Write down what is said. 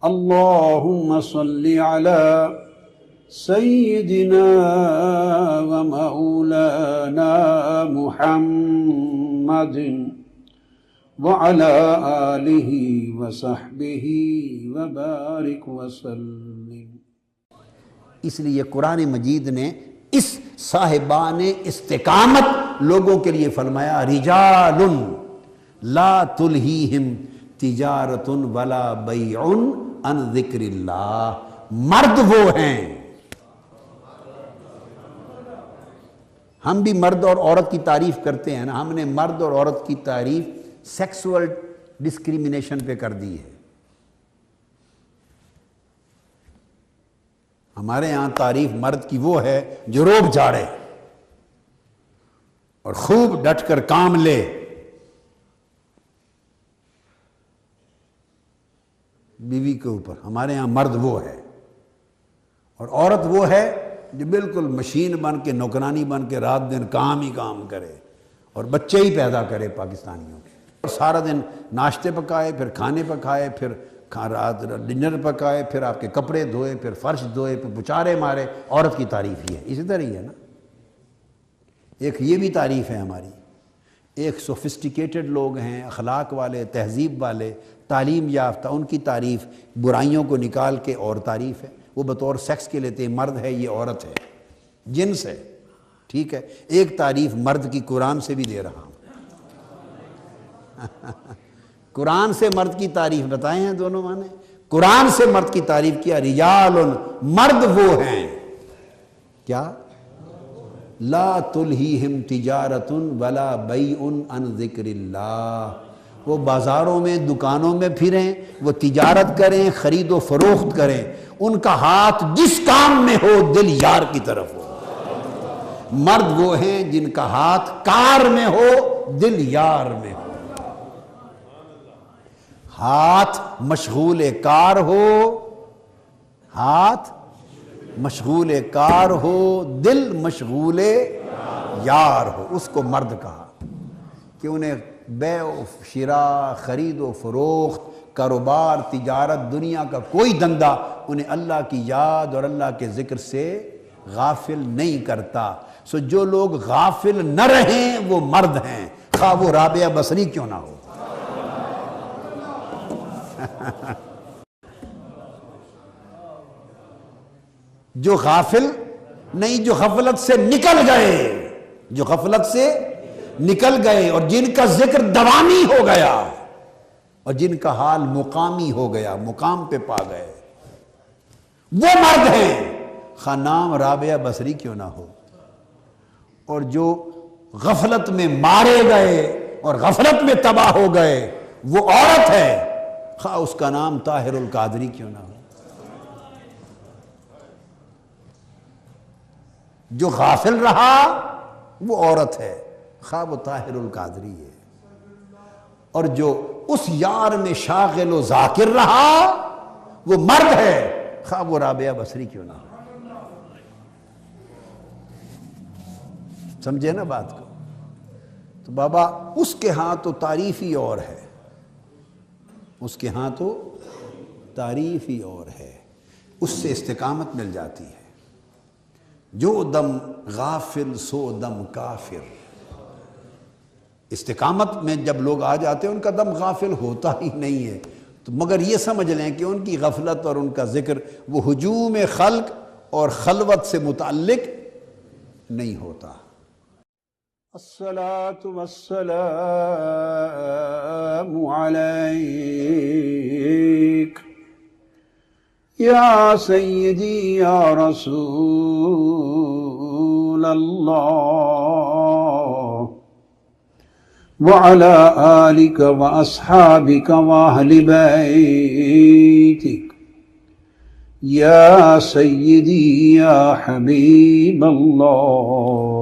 اللهم صل على سيدنا ومولانا محمد وعلى آلہ وصحبہ وبارک وسلم۔ اس لیے قرآن مجید نے اس صاحبان استقامت لوگوں کے لیے فرمایا رجال لا تلہیہم تجارت ولا بیع عن ذکر اللہ، مرد وہ ہیں۔ ہم بھی مرد اور عورت کی تعریف کرتے ہیں نا، ہم نے مرد اور عورت کی تعریف سیکسول ڈسکریمنیشن پہ کر دی ہے۔ ہمارے ہاں تعریف مرد کی وہ ہے جو روب جاڑے اور خوب ڈٹ کر کام لے، بیوی کے اوپر۔ ہمارے ہاں مرد وہ ہے، اور عورت وہ ہے جو بالکل مشین بن کے، نوکرانی بن کے رات دن کام ہی کام کرے اور بچے ہی پیدا کرے پاکستانیوں کے، اور سارا دن ناشتے پکائے، پھر کھانے پکائے، پھر رات ڈنر پکائے، پھر آپ کے کپڑے دھوئے، پھر فرش دھوئے، پھر پچارے مارے۔ عورت کی تعریف ہی ہے، اسی طرح ہی ہے نا۔ ایک یہ بھی تعریف ہے ہماری، ایک سوفسٹیکیٹڈ لوگ ہیں، اخلاق والے، تہذیب والے، تعلیم یافتہ، ان کی تعریف برائیوں کو نکال کے اور تعریف ہے، وہ بطور سیکس کے لیتے ہیں، مرد ہے یہ عورت ہے، جنس ہے، ٹھیک ہے۔ ایک تعریف مرد کی قرآن سے بھی دے رہا ہوں۔ قرآن سے مرد کی تعریف بتائے ہیں دونوں معنی۔ قرآن سے مرد کی تعریف کیا، رجال، مرد وہ ہیں کیا، لا تلہیہم تجارت ولا بیع عن ذکر اللہ، وہ بازاروں میں، دکانوں میں پھریں، وہ تجارت کریں، خرید و فروخت کریں، ان کا ہاتھ جس کام میں ہو دل یار کی طرف ہو۔ مرد وہ ہیں جن کا ہاتھ کار میں ہو دل یار میں ہو، ہاتھ مشغول کار ہو، ہاتھ مشغول کار ہو، دل مشغول یار ہو، اس کو مرد کہا کہ انہیں بیع و شراء، خرید و فروخت، کاروبار، تجارت، دنیا کا کوئی دندہ انہیں اللہ کی یاد اور اللہ کے ذکر سے غافل نہیں کرتا۔ سو جو لوگ غافل نہ رہیں وہ مرد ہیں، خواہ وہ رابعہ بصری کیوں نہ ہو۔ جو غافل نہیں، جو غفلت سے نکل گئے، جو غفلت سے نکل گئے، اور جن کا ذکر دوامی ہو گیا، اور جن کا حال مقامی ہو گیا، مقام پہ پا گئے، وہ مرد ہیں، خواہ نام رابعہ بصری کیوں نہ ہو۔ اور جو غفلت میں مارے گئے اور غفلت میں تباہ ہو گئے وہ عورت ہے، خواہ اس کا نام طاہر القادری کیوں نہ ہو۔ جو غافل رہا وہ عورت ہے، خواہ وہ طاہر القادری ہے، اور جو اس یار میں شاغل و ذاکر رہا وہ مرد ہے، خواہ وہ رابعہ بصری کیوں نہ ہو۔ سمجھے نا بات کو؟ تو بابا اس کے ہاں تو تعریف ہی اور ہے، اس کے ہاں تو تعریف ہی اور ہے، اس سے استقامت مل جاتی ہے۔ جو دم غافل سو دم کافر، استقامت میں جب لوگ آ جاتے ہیں ان کا دم غافل ہوتا ہی نہیں ہے، تو مگر یہ سمجھ لیں کہ ان کی غفلت اور ان کا ذکر وہ ہجوم خلق اور خلوت سے متعلق نہیں ہوتا۔ الصلاة والسلام علیک یا سیدی یا رسول اللہ وعلى آلك وأصحابك وأهل بيتك يا سيدي يا حبيب الله